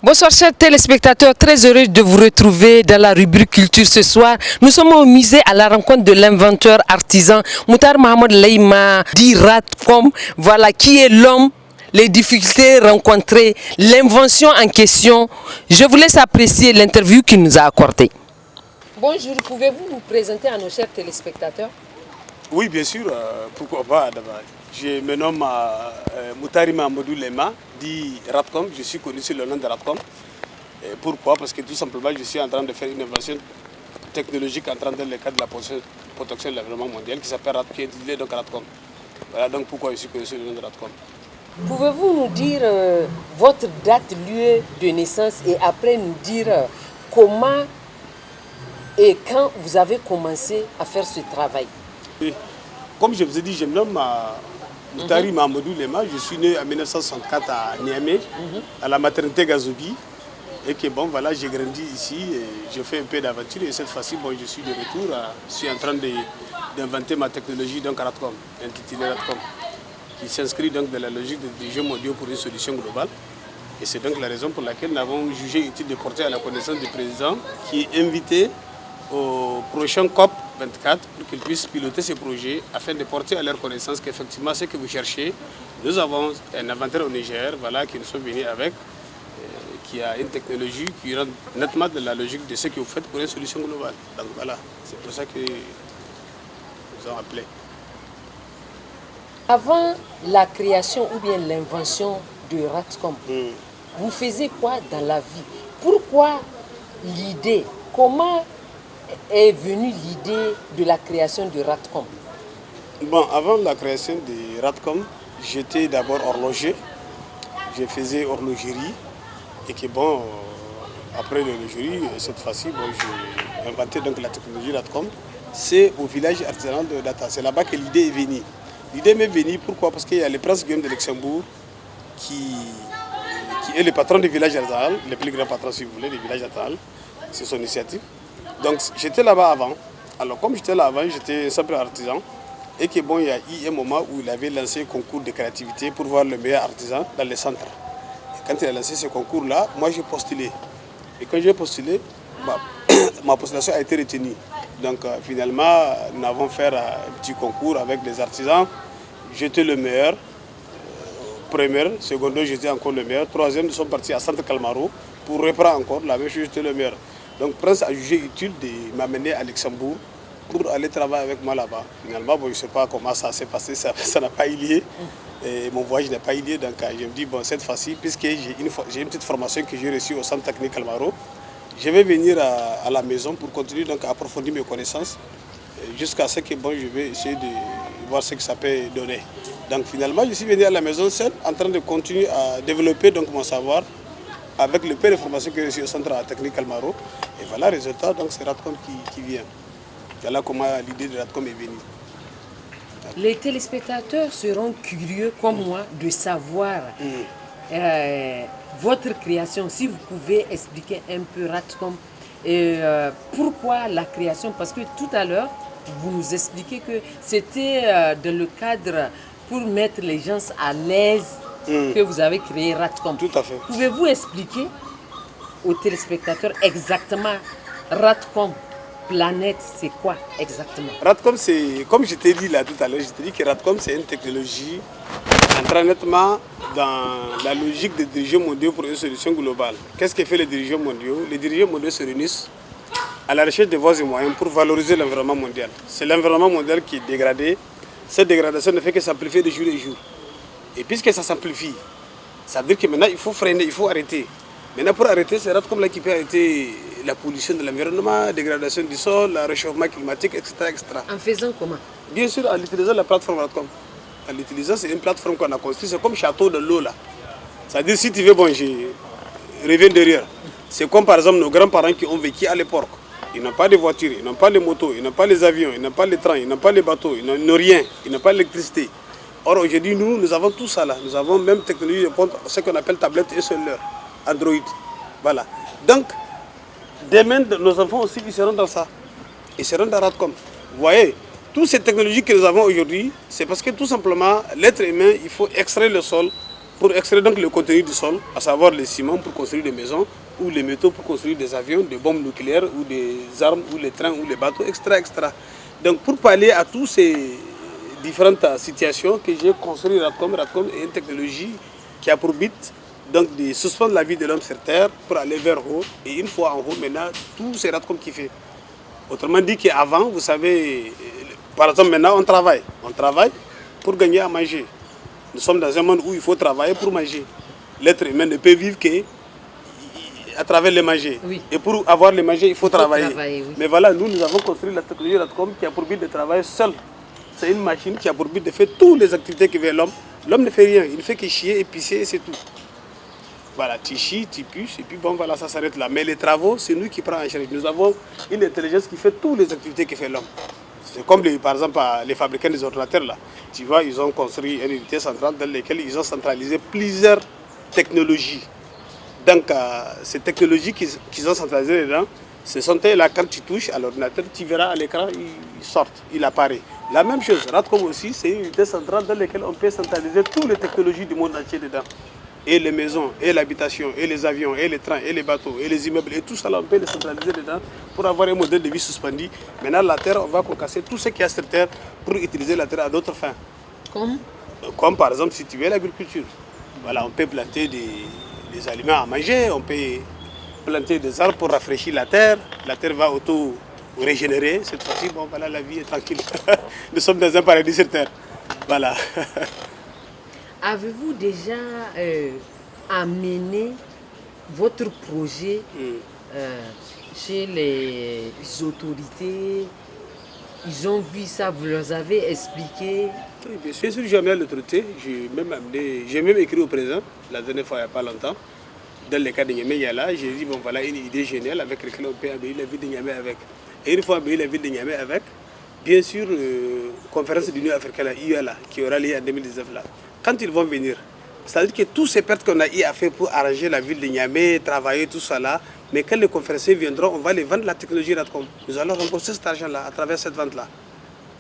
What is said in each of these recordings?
Bonsoir chers téléspectateurs, très heureux de vous retrouver dans la rubrique culture ce soir. Nous sommes au musée à la rencontre de l'inventeur artisan Moutar Mohamed Leïma dit Ratcom, voilà qui est l'homme, les difficultés rencontrées, l'invention en question. Je vous laisse apprécier l'interview qu'il nous a accordée. Bonjour, pouvez-vous vous présenter à nos chers téléspectateurs? Oui, bien sûr, pourquoi pas d'abord. Je me nomme Moutari Mahamadou Lema, dit Ratcom, je suis connu sous le nom de Ratcom. Et pourquoi? Parce que tout simplement, je suis en train de faire une innovation technologique dans le cadre de la protection de l'environnement mondial qui s'appelle Ratcom, qui est utilisé donc Ratcom. Voilà donc pourquoi je suis connu sous le nom de Ratcom. Pouvez-vous nous dire votre date, lieu de naissance et après nous dire comment et quand vous avez commencé à faire ce travail? Et comme je vous ai dit, je me nomme Moutari Mahamadou Lema. Je suis né en 1964 à Niamey, à la maternité Gazobi. Et que bon, voilà, j'ai grandi ici, et je fais un peu d'aventure. Et cette fois-ci, bon, je suis de retour. Je suis en train d'inventer ma technologie, donc Ratcom, intitulée Ratcom, qui s'inscrit donc dans la logique des Jeux mondiaux pour une solution globale. Et c'est donc la raison pour laquelle nous avons jugé utile de porter à la connaissance du président, qui est invité au prochain COP 24 pour qu'ils puissent piloter ces projets afin de porter à leur connaissance qu'effectivement ce que vous cherchez, nous avons un inventeur au Niger, voilà, qui nous sont venus avec, qui a une technologie qui rentre nettement dans la logique de ce que vous faites pour une solution globale. Donc voilà, c'est pour ça que nous avons appelé. Avant la création ou bien l'invention de Ratcom, vous faisiez quoi dans la vie? Pourquoi l'idée? Comment est venue l'idée de la création de Ratcom? Bon, avant la création de Ratcom, j'étais d'abord horloger. Je faisais horlogerie. Et que bon, après l'horlogerie, cette fois-ci, bon, j'ai inventé donc la technologie Ratcom. C'est au village artisanal de Data. C'est là-bas que l'idée est venue. L'idée m'est venue, pourquoi? Parce qu'il y a le prince Guillaume de Luxembourg qui est le patron du village artisanal, le plus grand patron si vous voulez, du village artisanal. C'est son initiative. Donc j'étais là-bas avant. Alors comme j'étais là avant, j'étais un simple artisan. Et que bon, il y a eu un moment où il avait lancé un concours de créativité pour voir le meilleur artisan dans le centre. Et quand il a lancé ce concours-là, moi j'ai postulé. Et quand j'ai postulé, ma postulation a été retenue. Donc finalement, nous avons fait un petit concours avec des artisans. J'étais le meilleur. Première, secondaire, j'étais encore le meilleur. Troisième, nous sommes partis à Centre Calmaro pour reprendre encore la même chose, j'étais le meilleur. Donc Prince a jugé utile de m'amener à Luxembourg pour aller travailler avec moi là-bas. Finalement, bon, je ne sais pas comment ça s'est passé, ça n'a pas eu lieu. Et mon voyage n'a pas eu lieu, donc je me dis, bon, cette fois-ci, puisque j'ai une petite formation que j'ai reçue au Centre technique Calmaro, je vais venir à la maison pour continuer donc, à approfondir mes connaissances jusqu'à ce que bon, je vais essayer de voir ce que ça peut donner. Donc finalement, je suis venu à la maison seul, en train de continuer à développer donc, mon savoir avec le peu de formation que j'ai reçu au Centre technique Calmaro. Et voilà le résultat, donc c'est Ratcom qui vient. Voilà comment l'idée de Ratcom est venue. Les téléspectateurs seront curieux comme moi de savoir votre création. Si vous pouvez expliquer un peu Ratcom et pourquoi la création, parce que tout à l'heure, vous nous expliquez que c'était dans le cadre pour mettre les gens à l'aise que vous avez créé Ratcom. Tout à fait. Pouvez-vous expliquer aux téléspectateurs exactement Ratcom Planète, c'est quoi exactement? Ratcom, c'est, comme je t'ai dit là tout à l'heure, je t'ai dit que Ratcom, c'est une technologie entrant nettement dans la logique des dirigeants mondiaux pour une solution globale. Qu'est-ce que fait les dirigeants mondiaux? Les dirigeants mondiaux se réunissent à la recherche de voies et moyens pour valoriser l'environnement mondial. C'est l'environnement mondial qui est dégradé. Cette dégradation ne fait que s'amplifier de jour en jour. Et puisque ça s'amplifie, ça veut dire que maintenant il faut freiner, il faut arrêter. Maintenant pour arrêter, c'est Ratcom là qui peut arrêter la pollution de l'environnement, la dégradation du sol, le réchauffement climatique, etc., etc. En faisant comment? Bien sûr, en utilisant la plateforme Ratcom. En l'utilisant, c'est une plateforme qu'on a construite, c'est comme château de l'eau là. C'est-à-dire si tu veux, bon, je reviens derrière. C'est comme par exemple nos grands-parents qui ont vécu à l'époque. Ils n'ont pas de voitures, ils n'ont pas de motos, ils n'ont pas les avions, ils n'ont pas les trains, ils n'ont pas les bateaux, ils n'ont rien, ils n'ont pas l'électricité. Or aujourd'hui, nous avons tout ça là. Nous avons même technologie de pointe, ce qu'on appelle tablette et cellulaire, Android. Voilà. Donc, demain, nos enfants aussi, ils seront dans ça. Ils seront dans Ratcom. Vous voyez, toutes ces technologies que nous avons aujourd'hui, c'est parce que tout simplement, l'être humain, il faut extraire le sol pour extraire donc le contenu du sol, à savoir le ciment pour construire des maisons, ou les métaux pour construire des avions, des bombes nucléaires, ou des armes, ou les trains, ou les bateaux, etc. etc. Donc pour pallier à toutes ces différentes situations que j'ai construit Radcom est une technologie qui a pour but donc de suspendre la vie de l'homme sur Terre pour aller vers haut. Et une fois en haut, maintenant, tout c'est Radcom qui fait. Autrement dit qu'avant, vous savez, par exemple maintenant on travaille pour gagner à manger. Nous sommes dans un monde où il faut travailler pour manger. L'être humain ne peut vivre qu'à travers les manger. Oui. Et pour avoir les manger, il faut travailler. Oui. Mais voilà, nous avons construit la technologie Radcom qui a pour but de travailler seul. C'est une machine qui a pour but de faire toutes les activités que fait l'homme. L'homme ne fait rien, il ne fait que chier et pisser et c'est tout. Voilà, tu chies, tu puces et puis bon voilà, ça s'arrête là. Mais les travaux, c'est nous qui prenons en charge. Nous avons une intelligence qui fait toutes les activités que fait l'homme. C'est comme par exemple les fabricants des ordinateurs là. Tu vois, ils ont construit une unité centrale dans laquelle ils ont centralisé plusieurs technologies. Donc ces technologies qu'ils ont centralisées dedans, ce sont elles là, quand tu touches à l'ordinateur, tu verras à l'écran, ils sortent, il apparaît. La même chose, Radcom aussi, c'est une unité centrale dans laquelle on peut centraliser toutes les technologies du monde entier dedans. Et les maisons, et l'habitation, et les avions, et les trains, et les bateaux, et les immeubles, et tout ça là, on peut les centraliser dedans pour avoir un modèle de vie suspendu. Maintenant, la terre, on va concasser tout ce qu'il y a sur terre pour utiliser la terre à d'autres fins. Comme par exemple, si tu veux l'agriculture. Voilà, on peut planter des aliments à manger, on peut planter des arbres pour rafraîchir la terre va auto-régénérer. Cette fois-ci, bon, voilà, la vie est tranquille. Nous sommes dans un paradis sur terre. Voilà. Avez-vous déjà amené votre projet chez les autorités? Ils ont vu ça, vous leur avez expliqué? Oui, bien sûr, j'ai amené à l'autorité. J'ai même écrit au président, la dernière fois, il n'y a pas longtemps. Dans le cas de Niamey, j'ai dit, bon voilà une idée géniale avec laquelle on peut amener la ville de Niamey avec. Et une fois amené la ville de Niamey avec, bien sûr, conférence de l'Union africaine, là, qui aura lieu en 2019 là. Quand ils vont venir, c'est-à-dire que tous ces pertes qu'on a eu à faire pour arranger la ville de Niamey, travailler, tout ça là, mais quand les conférenciers viendront, on va les vendre la technologie Radcom. Nous allons rembourser cet argent-là à travers cette vente-là.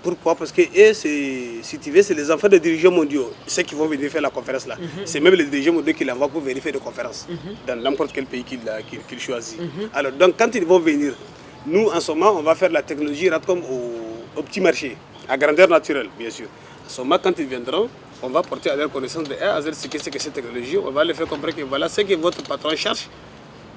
Pourquoi? Parce que eux, si tu veux, c'est les enfants des dirigeants mondiaux, ceux qui vont venir faire la conférence là. C'est même les dirigeants mondiaux qui l'envoient pour venir faire des conférences dans n'importe quel pays qu'ils choisissent. Alors donc quand ils vont venir, nous en ce moment, on va faire la technologie Radcom au petit marché, à grandeur naturelle bien sûr. En ce moment, quand ils viendront, on va porter à leur connaissance de A à Z ce que c'est que cette technologie. On va les faire comprendre que voilà ce que votre patron cherche,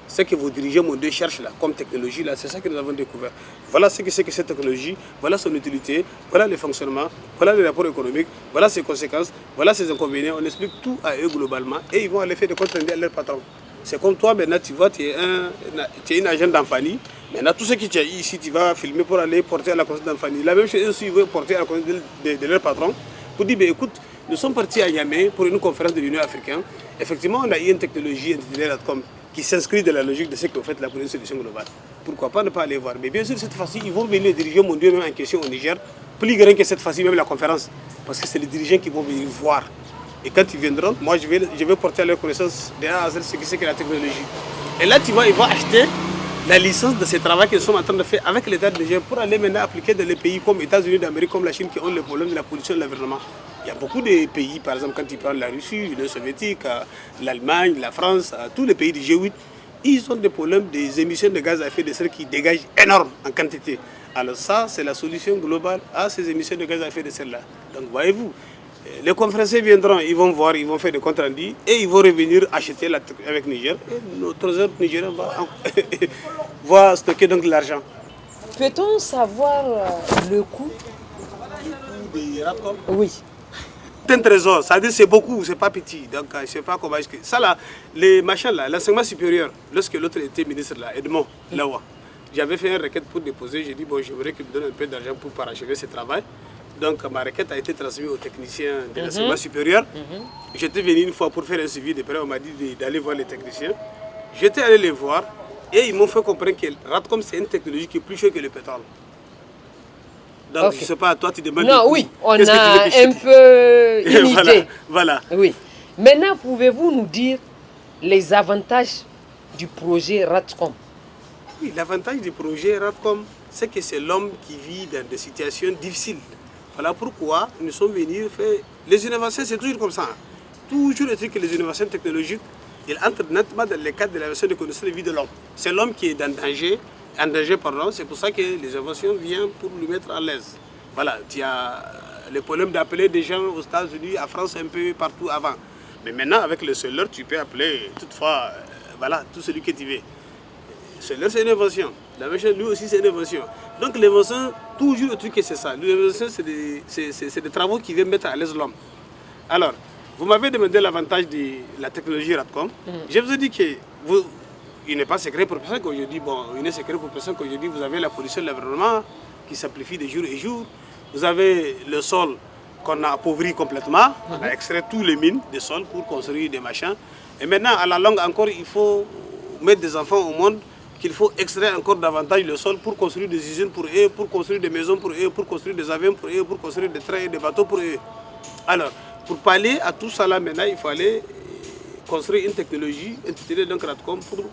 ce que vos dirigeants mondiaux cherchent là, comme technologie, là, c'est ça que nous avons découvert. Voilà ce que c'est que cette technologie, voilà son utilité, voilà le fonctionnement, voilà les rapports économiques, voilà ses conséquences, voilà ses inconvénients. On explique tout à eux globalement et ils vont aller faire des comptes rendus à leur patron. C'est comme toi maintenant, tu vois, tu es une agent d'Anfani. Maintenant, tout ce que tu as ici, tu vas filmer pour aller porter à la conscience d'Anfani. La même chose aussi, ils vont porter à la conscience de leur patron pour dire, ben, écoute, nous sommes partis à Niamey pour une conférence de l'Union africaine. Effectivement, on a eu une technologie intitulée Radcom qui s'inscrit dans la logique de ce que vous faites là pour une solution globale. Pourquoi pas ne pas aller voir? Mais bien sûr, cette fois-ci, ils vont venir les dirigeants mondiaux même en question au Niger, plus grand que cette fois-ci même la conférence, parce que c'est les dirigeants qui vont venir voir. Et quand ils viendront, moi je vais porter à leur connaissance de A à Z ce que c'est que la technologie. Et là, tu vois, ils vont acheter la licence de ce travail que nous sommes en train de faire avec l'État de Niger pour aller maintenant appliquer dans les pays comme les États-Unis d'Amérique, comme la Chine, qui ont le problème de la pollution de l'environnement. Il y a beaucoup de pays, par exemple, quand tu prends la Russie, l'Union soviétique, l'Allemagne, la France, tous les pays du G8, ils ont des problèmes des émissions de gaz à effet de serre qui dégagent énorme en quantité. Alors ça, c'est la solution globale à ces émissions de gaz à effet de serre-là. Donc voyez-vous, les conférenciers viendront, ils vont voir, ils vont faire des comptes rendus et ils vont revenir acheter avec Niger. Et nos trésors nigériens vont stocker donc de l'argent. Peut-on savoir le coût Des Radcom? Oui. C'est un trésor, ça veut dire c'est beaucoup, c'est pas petit. Donc je ne sais pas comment expliquer. Ça là, les machins là, l'enseignement supérieur, lorsque l'autre était ministre là, Edmond Lawa, j'avais fait une requête pour déposer, j'ai dit bon, j'aimerais qu'il me donne un peu d'argent pour parachever ce travail. Donc ma requête a été transmise aux techniciens de l'enseignement supérieur. J'étais venu une fois pour faire un suivi de près, on m'a dit d'aller voir les techniciens. J'étais allé les voir et ils m'ont fait comprendre que Radcom c'est une technologie qui est plus chère que le pétrole. Donc je ne sais pas, toi tu demandes... Non, oui, on a un peu une idée. Voilà. Oui. Maintenant, pouvez-vous nous dire les avantages du projet Radcom? Oui, l'avantage du projet Radcom, c'est que c'est l'homme qui vit dans des situations difficiles. Voilà pourquoi nous sommes venus faire... Les innovations, c'est toujours comme ça. toujours été que les innovations technologiques, ils entrent nettement dans le cadre de l'innovation de connaissances de vie de l'homme. C'est l'homme qui est en danger, pardon. C'est pour ça que les innovations viennent pour lui mettre à l'aise. Voilà, il y a le problème d'appeler des gens aux États-Unis, en France, un peu partout avant. Mais maintenant, avec le cellulaire, tu peux appeler toutefois, voilà, tout celui que tu veux. Le cellulaire, c'est une invention. La même chose, lui aussi, c'est une invention. Donc l'invention, toujours le truc, c'est ça. L'invention, c'est des travaux qui viennent mettre à l'aise l'homme. Alors, vous m'avez demandé l'avantage de la technologie Radcom. Je vous ai dit que il n'est pas secret pour personne qu'aujourd'hui, il n'est secret pour personne qu'aujourd'hui, vous avez la pollution de l'environnement qui s'amplifie de jour en jour. Vous avez le sol qu'on a appauvri complètement. On a extrait tous les mines des sols pour construire des machins. Et maintenant, à la longue encore, il faut mettre des enfants au monde, qu'il faut extraire encore davantage le sol pour construire des usines pour eux, pour construire des maisons pour eux, pour construire des avions pour eux, pour construire des trains et des bateaux pour eux. Alors, pour parler à tout ça là maintenant, il faut aller construire une technologie intitulée donc Radcom pour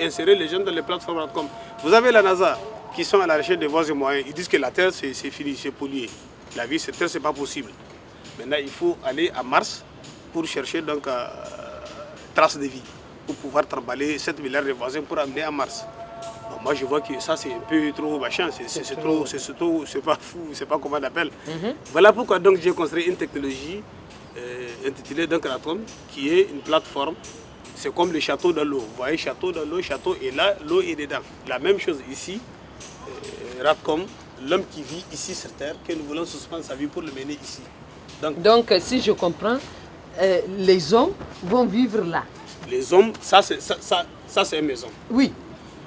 insérer les gens dans les plateformes Radcom. Vous avez la NASA qui sont à la recherche des voies et moyens. Ils disent que la Terre c'est fini, c'est pollué. La vie sur Terre c'est pas possible. Maintenant il faut aller à Mars pour chercher donc traces de vie, pour pouvoir trimballer 7 milliards de voisins pour amener à Mars. Bon, moi je vois que ça c'est un peu trop machin, c'est trop, c'est pas fou, c'est pas comment on appelle. Voilà pourquoi donc j'ai construit une technologie intitulée donc Radcom, qui est une plateforme. C'est comme le château dans l'eau. Vous voyez, château dans l'eau, château est là, l'eau est dedans. La même chose ici, Radcom, l'homme qui vit ici sur Terre, que nous voulons suspendre sa vie pour le mener ici. Donc si je comprends, les hommes vont vivre là. Les hommes, ça c'est une maison. Oui.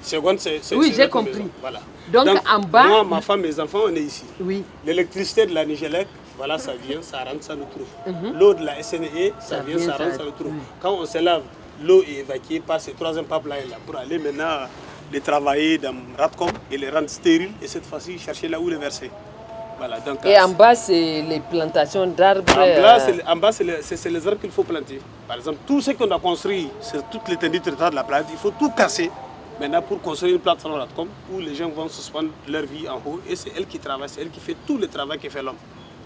Seconde, oui, j'ai compris. Maison. Voilà. Donc en bas... Moi, ma femme, mes enfants, on est ici. Oui. L'électricité de la Nigélec, voilà, ça vient, ça rentre, ça nous trouve. L'eau de la SNE, ça vient, ça rentre, ça nous trouve. Quand on se lave, l'eau est évacuée par ce troisième pipeline là pour aller maintenant les travailler dans Radcom et les rendre stériles et cette fois-ci chercher là où les verser. Voilà, donc, et en bas, c'est les plantations d'arbres. En bas, c'est les arbres qu'il faut planter. Par exemple, tout ce qu'on a construit sur toute l'étendue territoire de la planète, il faut tout casser maintenant pour construire une plateforme Radcom où les gens vont suspendre leur vie en haut et c'est elle qui travaille, c'est elle qui fait tout le travail que fait l'homme.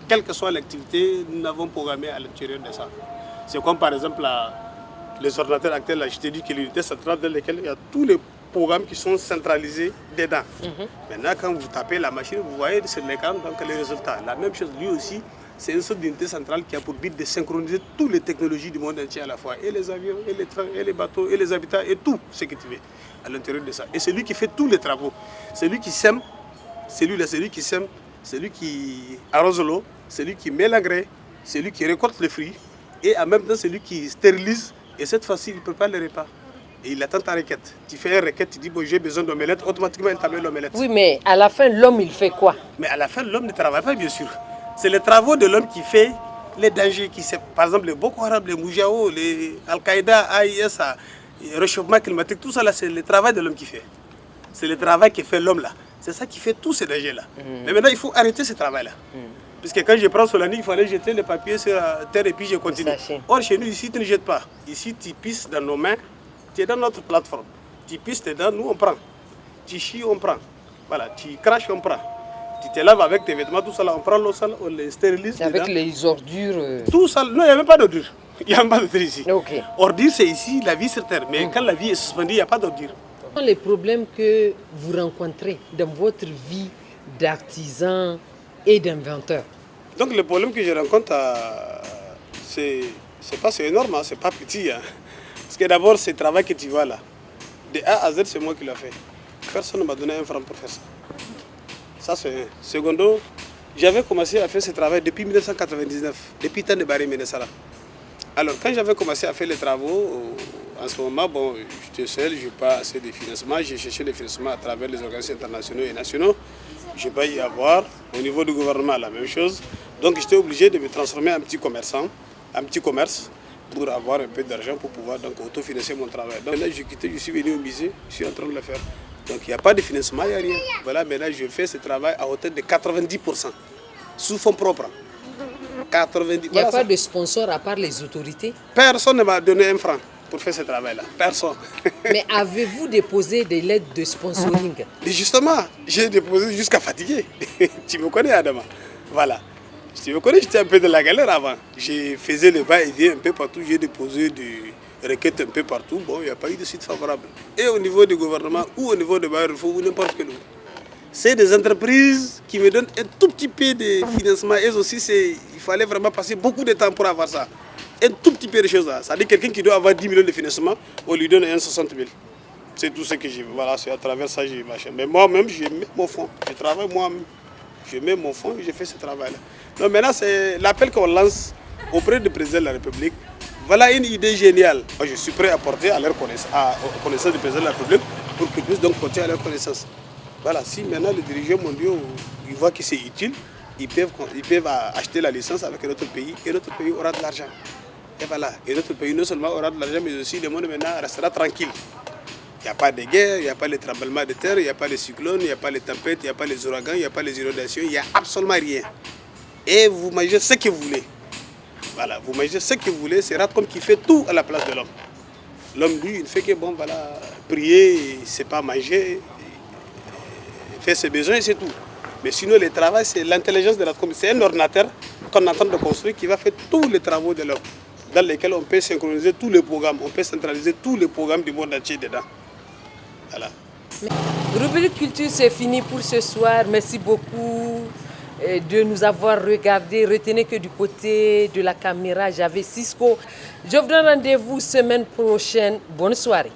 Quelle que soit l'activité, nous n'avons programmé à l'intérieur de ça. C'est comme par exemple les ordinateurs actuels, là, je t'ai dit que l'unité centrale dans laquelle il y a tous les programmes qui sont centralisés dedans. Maintenant, quand vous tapez la machine, vous voyez sur l'écran donc les résultats. La même chose, lui aussi, c'est une sorte d'unité centrale qui a pour but de synchroniser toutes les technologies du monde entier à la fois. Et les avions, et les trains, et les bateaux, et les habitats, et tout ce que tu veux à l'intérieur de ça. Et c'est lui qui fait tous les travaux. C'est lui qui sème, c'est lui qui sème, c'est lui qui arrose l'eau, c'est lui qui met l'engrais, c'est lui qui récolte les fruits, et en même temps, c'est lui qui stérilise. Et cette fois-ci, il ne peut pas le repas. Et il attend ta requête. Tu fais une requête, tu dis bon, j'ai besoin d'omelette, automatiquement il t'amène l'omelette. Oui, mais à la fin, l'homme, il fait quoi? Mais à la fin, l'homme ne travaille pas, bien sûr. C'est les travaux de l'homme qui fait les dangers. Par exemple, les Boko Haram, les Moujao, les Al-Qaïda, AIS, le réchauffement climatique, tout ça, là, c'est le travail de l'homme qui fait. C'est le travail que fait l'homme là. C'est ça qui fait tous ces dangers-là. Mais maintenant, il faut arrêter ce travail-là. Puisque quand je prends Solani, il fallait jeter les papiers sur la terre et puis je continue. Or, chez nous, ici, tu ne jettes pas. Ici, tu pisses dans nos mains, tu es dans notre plateforme. Tu pisses dedans, nous, on prend. Tu chies, on prend. Voilà, tu craches, on prend. Tu te laves avec tes vêtements, tout ça, là, on prend l'eau sale, on les stérilise. Avec dedans. les ordures. Tout ça, non, il n'y a même pas d'ordures. Il n'y a même pas d'ordures ici. Okay. Ordure, c'est ici, la vie sur terre. Mais quand la vie est suspendue, il n'y a pas d'ordures. Quels sont les problèmes que vous rencontrez dans votre vie d'artisan et d'inventeur? Donc le problème que je rencontre, c'est énorme, hein, c'est pas petit. Hein. Parce que d'abord, ce travail que tu vois là, de A à Z, c'est moi qui l'ai fait. Personne ne m'a donné un franc pour faire ça. Ça, c'est un. Secondo, j'avais commencé à faire ce travail depuis 1999, depuis le temps de Barry Ménessara. Alors, quand j'avais commencé à faire les travaux, en ce moment, bon, j'étais seul, je n'ai pas assez de financement. J'ai cherché des financements à travers les organisations internationaux et nationaux. Je n'ai pas y avoir. Au niveau du gouvernement, la même chose. Donc, j'étais obligé de me transformer en petit commerçant, en petit commerce, pour avoir un peu d'argent pour pouvoir donc autofinancer mon travail. Donc là, j'ai quitté, je suis venu au musée, je suis en train de le faire. Donc, il n'y a pas de financement, il n'y a rien. Voilà, maintenant, je fais ce travail à hauteur de 90%, sous fonds propres. 90%. Il n'y a pas de sponsor à part les autorités? Personne ne m'a donné un franc pour faire ce travail-là. Personne. Mais avez-vous déposé des lettres de sponsoring? Et justement, j'ai déposé jusqu'à fatiguer. Tu me connais, Adama. Voilà. Tu me connais, j'étais un peu de la galère avant. J'ai faisais le va-et-vient un peu partout, j'ai déposé des requêtes un peu partout. Bon, il n'y a pas eu de suite favorable. Et au niveau du gouvernement, ou au niveau de Bayer ou n'importe quel autre. C'est des entreprises qui me donnent un tout petit peu de financement. Et aussi, il fallait vraiment passer beaucoup de temps pour avoir ça. Un tout petit peu de choses là. C'est-à-dire quelqu'un qui doit avoir 10 millions de financement, on lui donne 60 000. C'est tout ce que j'ai. Voilà, c'est à travers ça que j'ai marché. Mais moi-même, je mets mon fonds. Je travaille moi-même. Je mets mon fonds et je fais ce travail-là. Donc maintenant, c'est l'appel qu'on lance auprès du président de la République. Voilà une idée géniale. Moi, je suis prêt à porter à leur connaissance du président de la République pour qu'ils puissent donc porter à leur connaissance. Voilà, si maintenant les dirigeants mondiaux ils voient que c'est utile, ils peuvent acheter la licence avec un autre pays et notre pays aura de l'argent. Et voilà, et notre pays non seulement aura de l'argent, mais aussi le monde maintenant restera tranquille. Il n'y a pas de guerre, il n'y a pas de tremblement de terre, il n'y a pas de cyclone, il n'y a pas de tempête, il n'y a pas les ouragans, il n'y a pas les inondations, il n'y a absolument rien. Et vous mangez ce que vous voulez. Voilà, vous mangez ce que vous voulez, c'est Ratcom qui fait tout à la place de l'homme. L'homme, lui, il ne fait que bon, voilà, prier, c'est pas manger, faire ses besoins, c'est tout. Mais sinon, le travail, c'est l'intelligence de Ratcom. C'est un ordinateur qu'on est en train de construire qui va faire tous les travaux de l'homme, dans lesquels on peut synchroniser tous les programmes, on peut centraliser tous les programmes du monde entier dedans. Voilà. Rubrique Culture, c'est fini pour ce soir. Merci beaucoup de nous avoir regardés. Retenez que du côté de la caméra, j'avais Cisco. Je vous donne rendez-vous semaine prochaine. Bonne soirée.